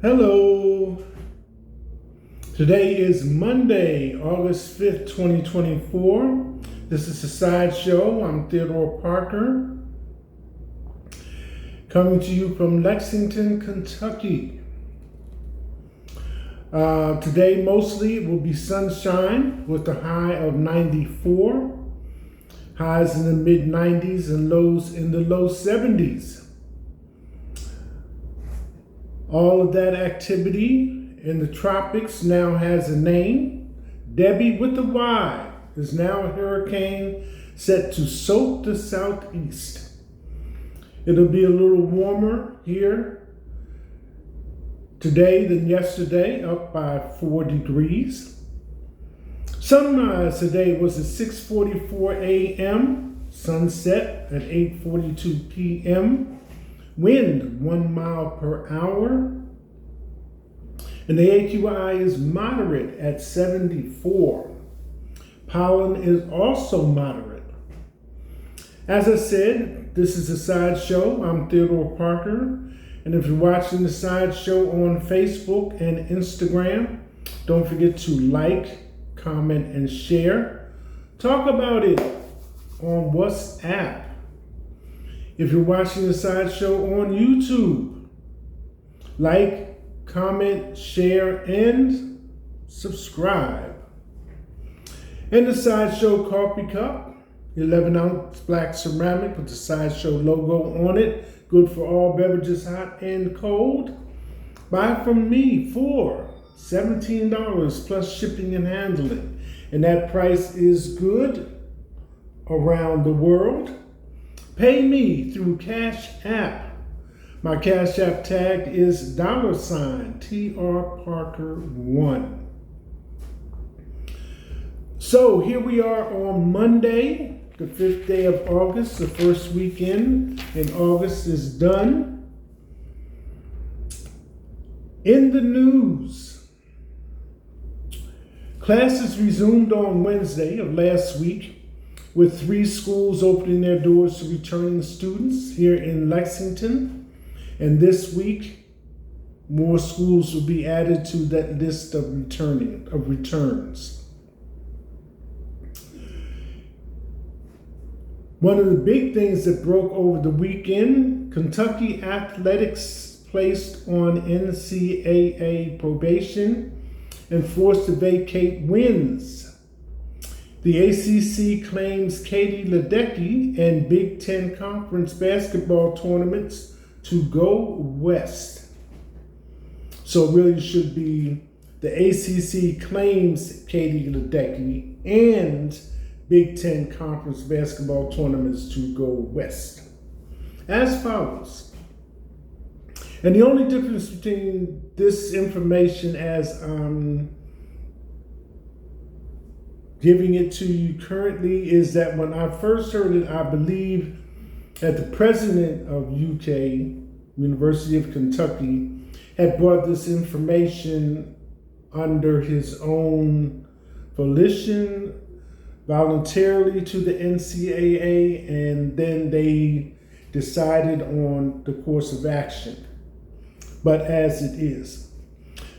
Hello. Today is Monday, August 5th, 2024. This is the Sideshow. I'm Theodore Parker, coming to you from Lexington, Kentucky. Today, mostly it will be sunshine with a high of 94, highs in the mid-90s and lows in the low 70s. All of that activity in the tropics now has a name. Debbie with a Y is now a hurricane set to soak the southeast. It'll be a little warmer here today than yesterday, up by 4 degrees. Sunrise today was at 6:44 a.m., sunset at 8:42 p.m., wind 1 mile per hour, and the AQI is moderate at 74. Pollen is also moderate. As I said, this is a Sideshow. I'm Theodore Parker, and if you're watching the Sideshow on Facebook and Instagram, don't forget to like, comment, and share. Talk about it on WhatsApp. If you're watching the Sideshow on YouTube, like, comment, share, and subscribe. And the Sideshow coffee cup, 11-ounce black ceramic with the Sideshow logo on it. Good for all beverages, hot and cold. Buy from me for $17 plus shipping and handling. And that price is good around the world. Pay me through Cash App. My Cash App tag is $TR Parker 1. So here we are on Monday, the 5th day of August. The first weekend in August is done. In the news, classes resumed on Wednesday of last week, with 3 schools opening their doors to returning students here in Lexington. And this week, more schools will be added to that list of returns. One of the big things that broke over the weekend, Kentucky athletics placed on NCAA probation and forced to vacate wins. The ACC claims Katie Ledecky and Big Ten Conference basketball tournaments to go west. So it really should be the ACC claims Katie Ledecky and Big Ten Conference basketball tournaments to go west. As follows. And the only difference between this information as giving it to you currently is that when I first heard it, I believe that the president of UK, University of Kentucky, had brought this information under his own volition, voluntarily to the NCAA, and then they decided on the course of action. But as it is,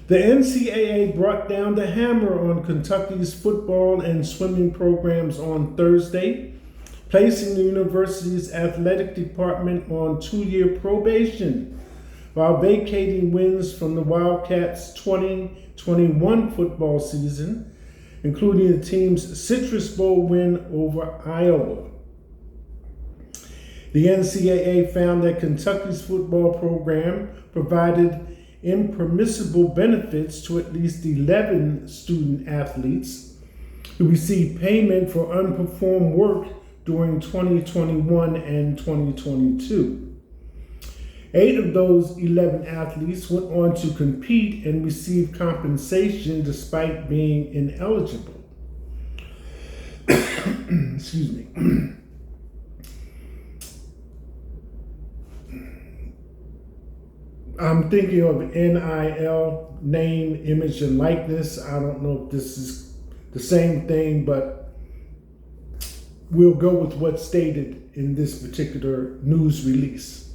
the NCAA brought down the hammer on Kentucky's football and swimming programs on Thursday, placing the university's athletic department on 2-year probation while vacating wins from the Wildcats' 2021 football season, including the team's Citrus Bowl win over Iowa. The NCAA found that Kentucky's football program provided impermissible benefits to at least 11 student athletes who received payment for unperformed work during 2021 and 2022. 8 of those 11 athletes went on to compete and receive compensation despite being ineligible. Excuse me. I'm thinking of NIL, name, image, and likeness. I don't know if this is the same thing, but we'll go with what's stated in this particular news release.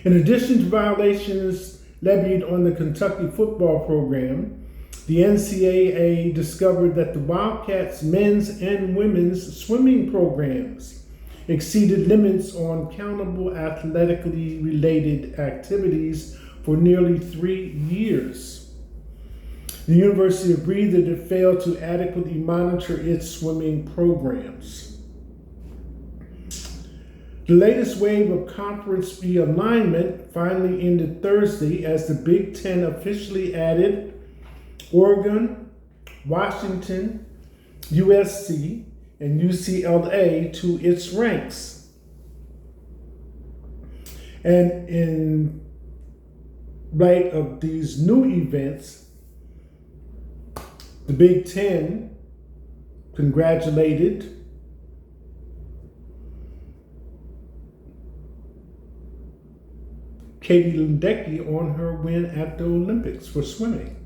In addition to violations levied on the Kentucky football program, the NCAA discovered that the Wildcats' men's and women's swimming programs exceeded limits on countable athletically related activities for nearly 3 years. The university agreed that it failed to adequately monitor its swimming programs. The latest wave of conference realignment finally ended Thursday as the Big Ten officially added Oregon, Washington, USC, and UCLA to its ranks. And in light of these new events, the Big Ten congratulated Katie Ledecky on her win at the Olympics for swimming,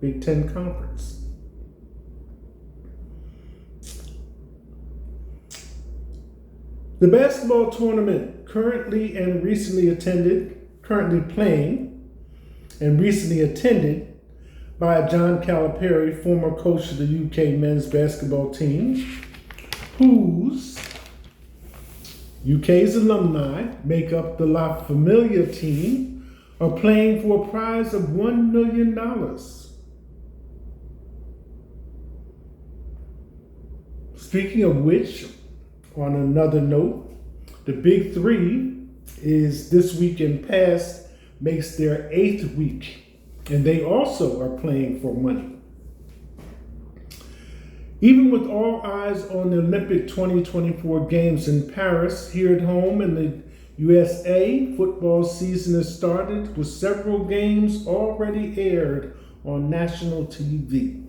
Big Ten Conference. The basketball tournament currently playing and recently attended by John Calipari, former coach of the UK men's basketball team, whose UK's alumni make up the La Familia team, are playing for a prize of $1 million. Speaking of which, on another note, the Big Three is this weekend past, makes their 8th week, and they also are playing for money. Even with all eyes on the Olympic 2024 Games in Paris, here at home in the USA, football season has started with several games already aired on national TV.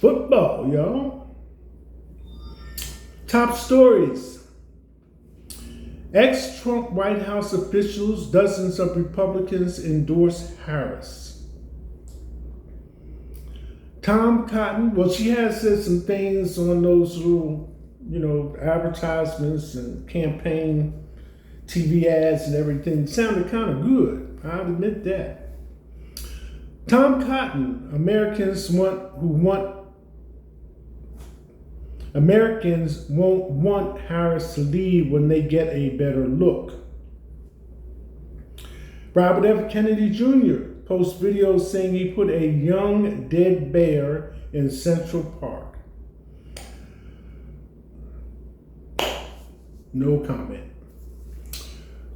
Football, y'all. Top stories. Ex-Trump White House officials, dozens of Republicans endorse Harris. Tom Cotton, well, she has said some things on those little, advertisements and campaign TV ads and everything. It sounded kind of good. I'll admit that. Tom Cotton, Americans won't want Harris to leave when they get a better look. Robert F. Kennedy Jr. posts videos saying he put a young dead bear in Central Park. No comment.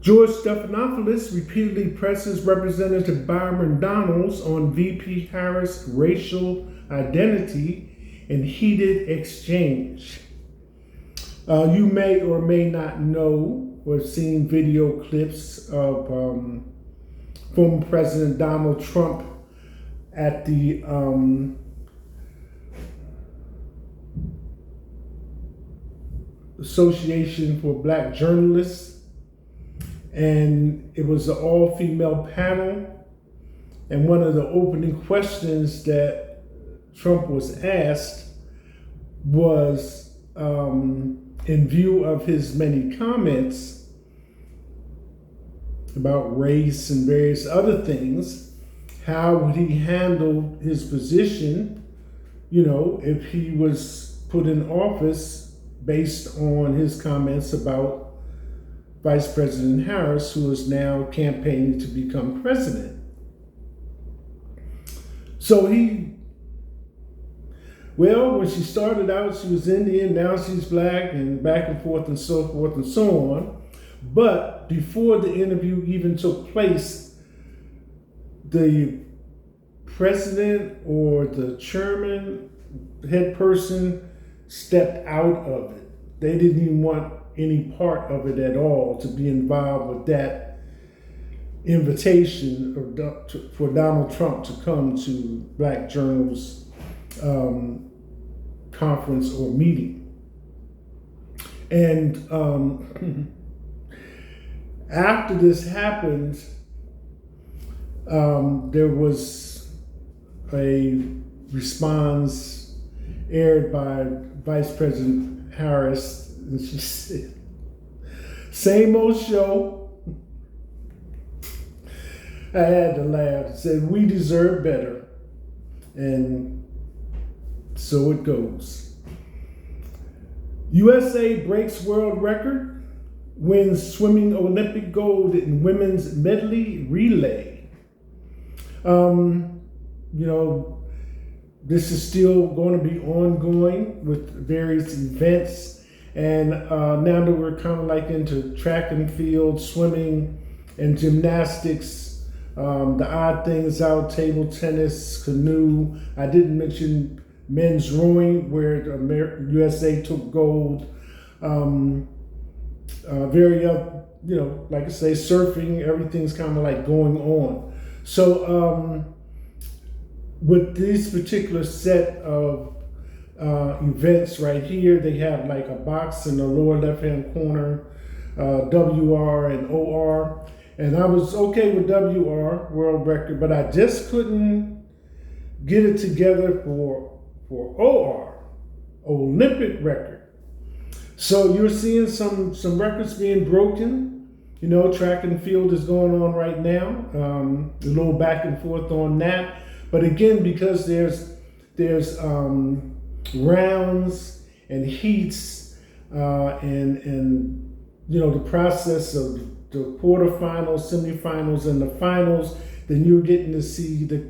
George Stephanopoulos repeatedly presses Representative Byron Donalds on VP Harris' racial identity in heated exchange. You may or may not know or have seen video clips of former President Donald Trump at the Association for Black Journalists, and it was an all-female panel, and one of the opening questions that Trump was asked was, in view of his many comments about race and various other things, how would he handle his position, if he was put in office based on his comments about Vice President Harris, who is now campaigning to become president. So when she started out, she was Indian, now she's black, and back and forth and so forth and so on. But before the interview even took place, the president or the chairman, head person, stepped out of it. They didn't even want any part of it at all to be involved with that invitation for Donald Trump to come to Black Journals conference or meeting. And after this happened, there was a response aired by Vice President Harris, and she said, "Same old show, I had to laugh. It said, we deserve better. And so it goes. USA breaks world record, wins swimming Olympic gold in women's medley relay. This is still going to be ongoing with various events. And now that we're kind of like into track and field, swimming and gymnastics, the odd things out, table tennis, canoe. I didn't mention men's rowing where the USA took gold. Like I say, surfing, everything's kind of like going on. So with this particular set of events right here, they have like a box in the lower left-hand corner, WR and OR. And I was okay with WR, world record, but I just couldn't get it together for OR, Olympic record. So you're seeing some records being broken. Track and field is going on right now. A little back and forth on that. But again, because there's rounds and heats and the process of the quarterfinals, semifinals, and the finals, then you're getting to see the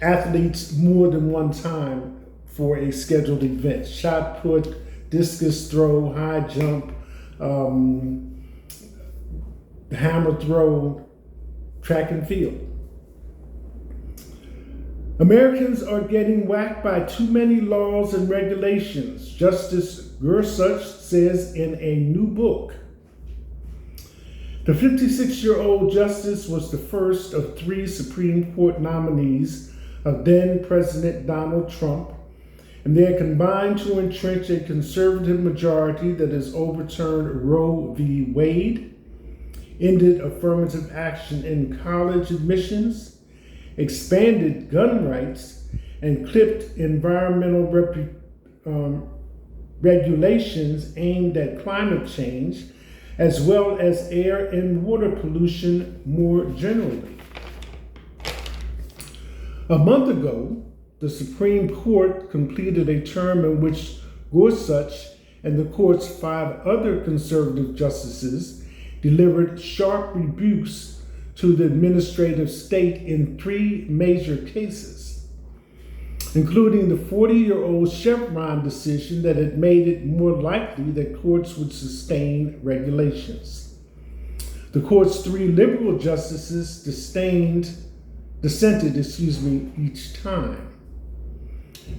athletes more than one time for a scheduled event. Shot put, discus throw, high jump, hammer throw, track and field. Americans are getting whacked by too many laws and regulations, Justice Gorsuch says in a new book. The 56-year-old justice was the first of 3 Supreme Court nominees of then-President Donald Trump, and they are combined to entrench a conservative majority that has overturned Roe v. Wade, ended affirmative action in college admissions, expanded gun rights, and clipped environmental regulations aimed at climate change, as well as air and water pollution more generally. A month ago, the Supreme Court completed a term in which Gorsuch and the court's 5 other conservative justices delivered sharp rebukes to the administrative state in 3 major cases, including the 40-year-old Chevron decision that had made it more likely that courts would sustain regulations. The court's 3 liberal justices dissented each time.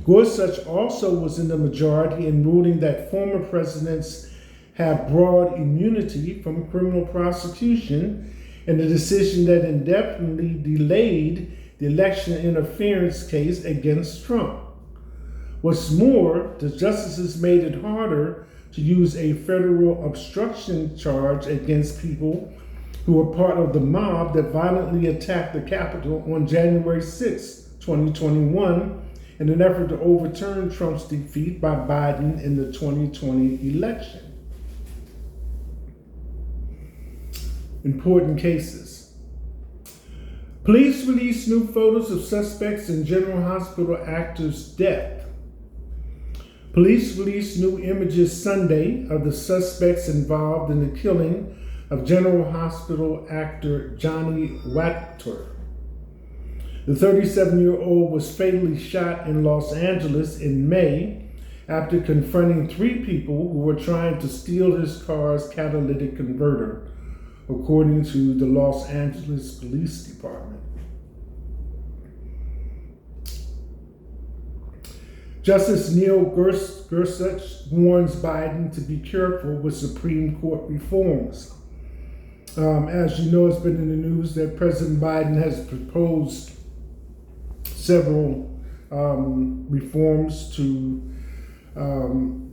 Gorsuch also was in the majority in ruling that former presidents have broad immunity from criminal prosecution, and the decision that indefinitely delayed the election interference case against Trump. What's more, the justices made it harder to use a federal obstruction charge against people who were part of the mob that violently attacked the Capitol on January 6, 2021, in an effort to overturn Trump's defeat by Biden in the 2020 election. Important cases. Police release new photos of suspects in General Hospital actor's death. Police released new images Sunday of the suspects involved in the killing of General Hospital actor Johnny Wachter. The 37-year-old was fatally shot in Los Angeles in May after confronting 3 people who were trying to steal his car's catalytic converter, according to the Los Angeles Police Department. Justice Neil Gorsuch warns Biden to be careful with Supreme Court reforms. As you know, it's been in the news that President Biden has proposed several reforms to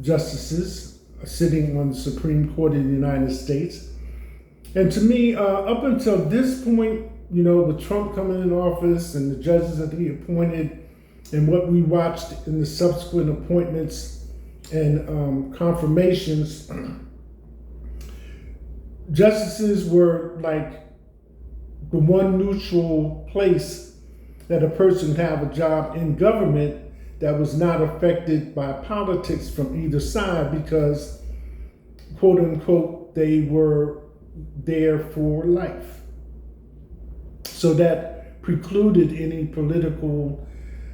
justices sitting on the Supreme Court of the United States. And to me, up until this point, with Trump coming in office and the judges that he appointed and what we watched in the subsequent appointments and confirmations, justices were like the one neutral place that a person could have a job in government that was not affected by politics from either side because, quote unquote, they were there for life. So that precluded any political,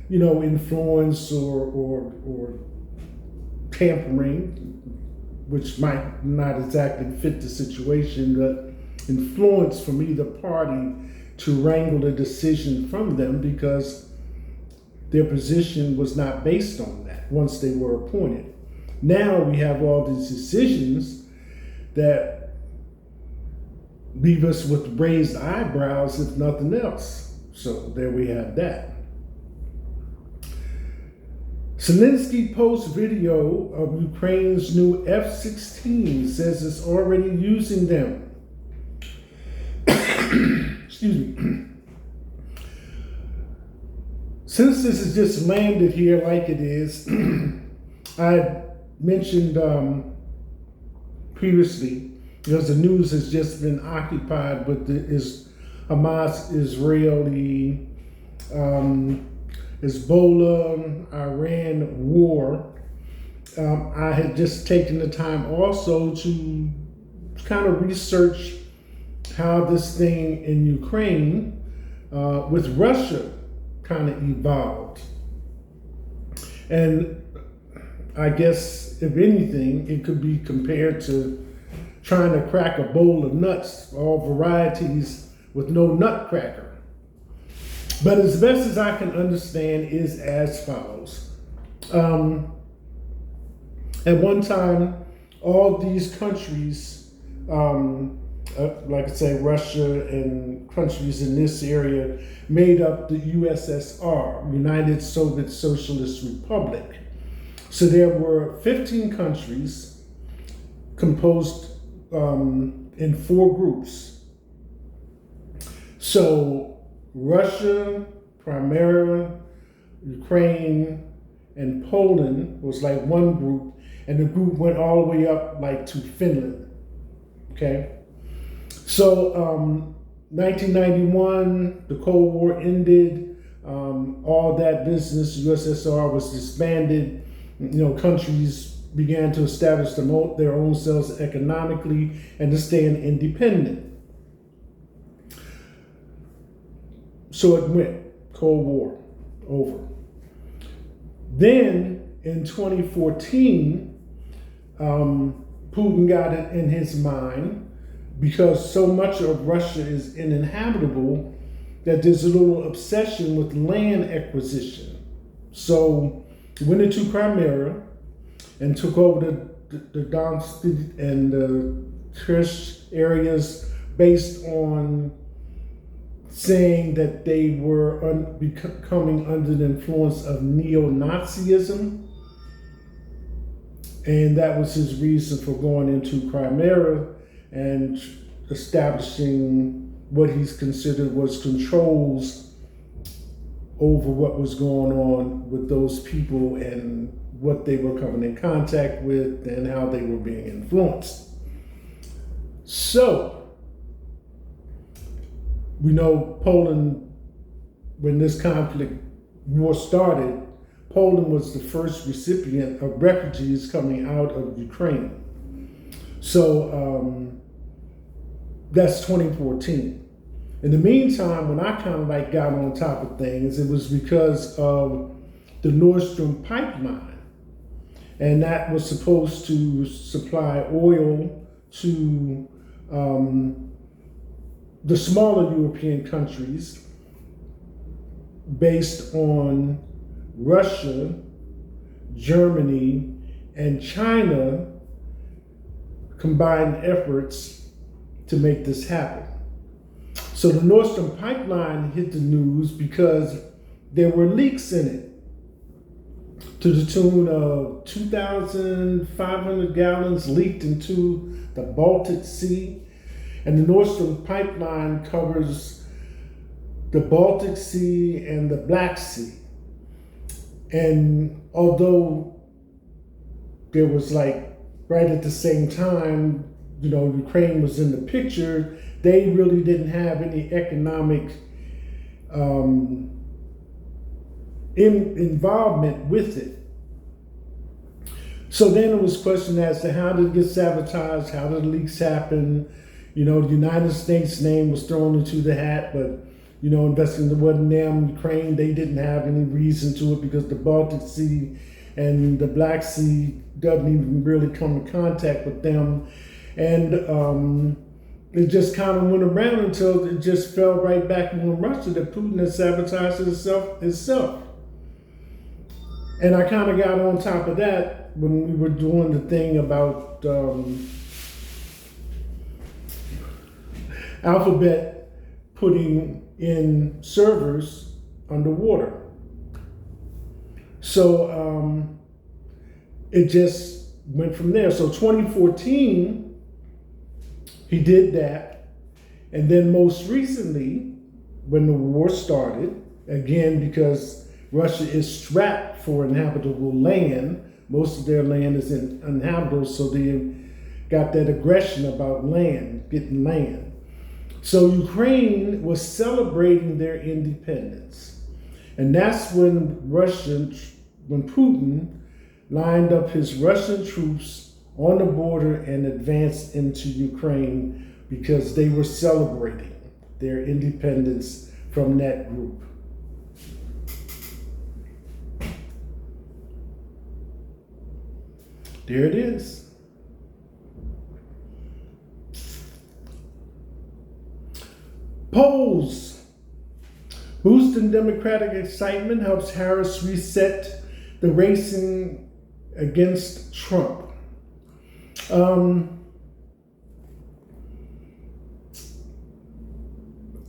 influence or tampering, which might not exactly fit the situation, but influence from either party to wrangle a decision from them because their position was not based on that once they were appointed. Now we have all these decisions that leave us with raised eyebrows, if nothing else. So there we have that. Zelensky posts video of Ukraine's new F-16, says it's already using them. Excuse me. Since this has just landed here like it is, I mentioned previously, because the news has just been occupied with the Hamas-Israeli, Hezbollah, Iran war. I had just taken the time also to kind of research how this thing in Ukraine with Russia kind of evolved. And I guess, if anything, it could be compared to trying to crack a bowl of nuts, all varieties with no nutcracker. But as best as I can understand is as follows. At one time, all these countries, like I say, Russia and countries in this area, made up the USSR, United Soviet Socialist Republic. So there were 15 countries composed in 4 groups. So Russia, Crimea, Ukraine, and Poland was like one group, and the group went all the way up like to Finland. Okay? So 1991, the Cold War ended, all that business, USSR was disbanded, countries began to establish their own selves economically and to stand independent. So it went, Cold War, over. Then in 2014, Putin got it in his mind, because so much of Russia is uninhabitable, that there's a little obsession with land acquisition. So he went into Crimea and took over the Donetsk and the Kerch areas based on saying that they were becoming under the influence of neo-Nazism. And that was his reason for going into Crimea and establishing what he's considered was controls over what was going on with those people and what they were coming in contact with and how they were being influenced. So, we know Poland, when this conflict war started, Poland was the first recipient of refugees coming out of Ukraine. So that's 2014. In the meantime, when I kind of like got on top of things, it was because of the Nord Stream pipeline. And that was supposed to supply oil to the smaller European countries based on Russia, Germany, and China combined efforts to make this happen. So the Nord Stream pipeline hit the news because there were leaks in it to the tune of 2,500 gallons leaked into the Baltic Sea. And the Nord Stream pipeline covers the Baltic Sea and the Black Sea. And although there was like right at the same time Ukraine was in the picture, they really didn't have any economic involvement with it. So then it was questioned as to how did it get sabotaged, how did the leaks happen. The United States name was thrown into the hat, but investing wasn't them. Ukraine, they didn't have any reason to it because the Baltic Sea and the Black Sea doesn't even really come in contact with them. And it just kind of went around until it just fell right back on Russia that Putin had sabotaged itself. And I kind of got on top of that when we were doing the thing about Alphabet putting in servers underwater. So it just went from there. So 2014, he did that. And then most recently, when the war started, again, because Russia is strapped for inhabitable land, most of their land is uninhabitable, so they got that aggression about land, getting land. So Ukraine was celebrating their independence. And that's when Putin lined up his Russian troops on the border and advanced into Ukraine because they were celebrating their independence from that group. There it is. Polls. Boosting Democratic excitement helps Harris reset the racing against Trump.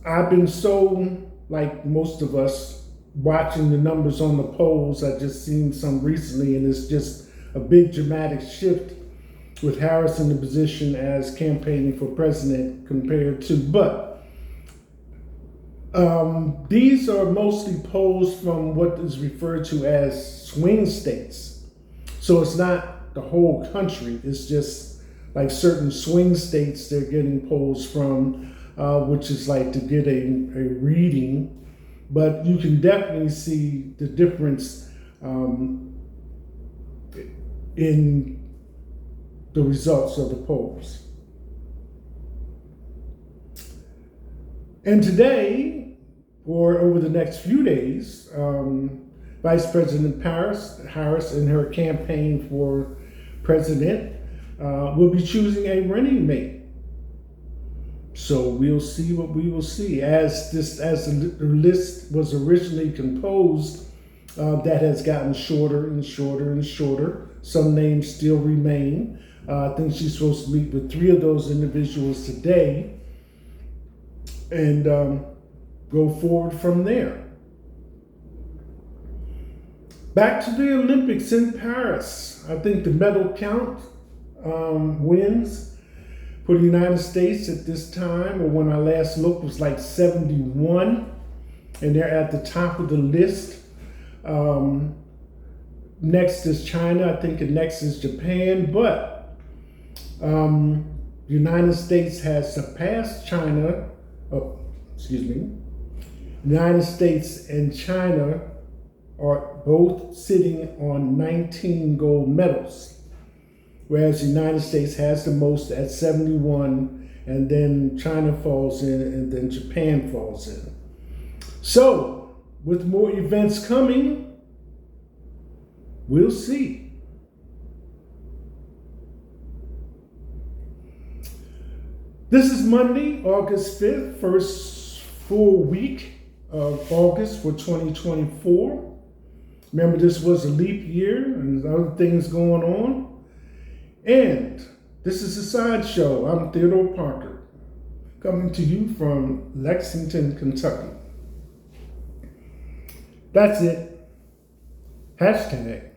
I've been so, like most of us, watching the numbers on the polls. I just seen some recently, and it's just a big dramatic shift with Harris in the position as campaigning for president compared to, but these are mostly polls from what is referred to as swing states. So it's not the whole country, it's just like certain swing states they're getting polls from, which is like to get a reading, but you can definitely see the difference in the results of the polls. And today, or over the next few days, Vice President Harris in her campaign for president will be choosing a running mate. So we'll see what we will see. As the list was originally composed, that has gotten shorter and shorter and shorter. Some names still remain. I think she's supposed to meet with 3 of those individuals today and go forward from there. Back to the Olympics in Paris. I think the medal count wins for the United States at this time, or when I last looked, was like 71, and they're at the top of the list. Next is China, I think, and next is Japan, but the United States has surpassed China. The United States and China are both sitting on 19 gold medals, whereas the United States has the most at 71, and then China falls in, and then Japan falls in. So, with more events coming, we'll see. This is Monday, August 5th, first full week of August for 2024. Remember, this was a leap year and other things going on. And this is a sideshow. I'm Theodore Parker, coming to you from Lexington, Kentucky. That's it. Hashtag